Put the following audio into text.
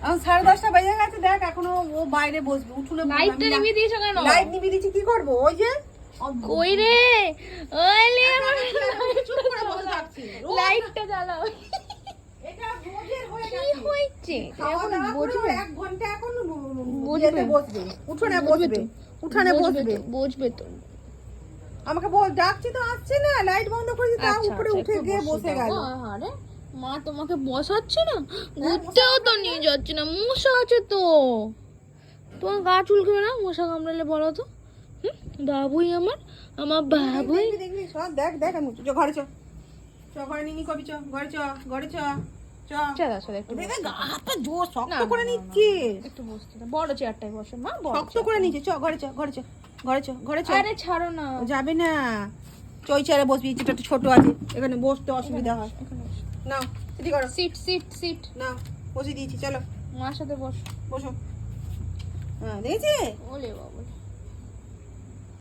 এখন 10:30 বেজে গেছে, দেখ এখনো ও বাইরে বসবে। উঠুনে লাইটটা নিভিয়ে দিয়েছো কেন? লাইট নিভিয়ে দিয়েছি, কি করবো? ওই যে কই রে, ওইলে আমার চুপ করে বসে থাকছি। লাইটটা জ্বালাও। এটা রোজের হয়ে কি গেছে। হয়েছে খাওয়া এখন দাওয়া করে বুঝবে? 1 ঘন্টা এখন বুঝবে। ইয়েতে বসবে, উঠোনে বুঝবে বসবে, তো। উঠানে বুঝবে বসবে। তো, বুঝবে তো। আমাকে বল, ডাকছি তো আসছে না, লাইট বন্ধ করেছি, তা আচ্ছা, উপরে আচ্ছা, উঠে একটু গিয়ে বসে বসে দাও। গেল। আরে মা তোমাকে বসাচ্ছে না, ঘুরতেও তো নিয়ে যাচ্ছে না, মশা আছে তো। তোমার গা চুলকাবে না মশা কামড়ালে বলো তো? বাবুই আমার বাবুই। দেখবি দেখবি সব দেখ দেখ। আমি চ ঘরে চ, চ ঘরে নিনি কবি, চ ঘরে চ, ঘরে চ চ। চলো চলো একটু দেখে গা হাতটা জোর শক্ত না, করে না, নিচ্ছি। একটু বসতে দাও। বড় চেয়ারটাই বসো মা, বড় শক্ত করে নিচ্ছি। চ ঘরে চ, ঘরে চ, ঘরে চ, ঘরে চ। আরে ছাড়ো না। যাবে না, চই চেয়ারে বসবি, যেটা একটু ছোট আছে, এখানে বসতে অসুবিধা হয়। এখানে বসো। নাও এদিকে করো, সিট সিট সিট। নাও বসে দিয়েছি, চলো মার সাথে বস। বসো। হ্যাঁ দেখেছি? ওলে বাবা।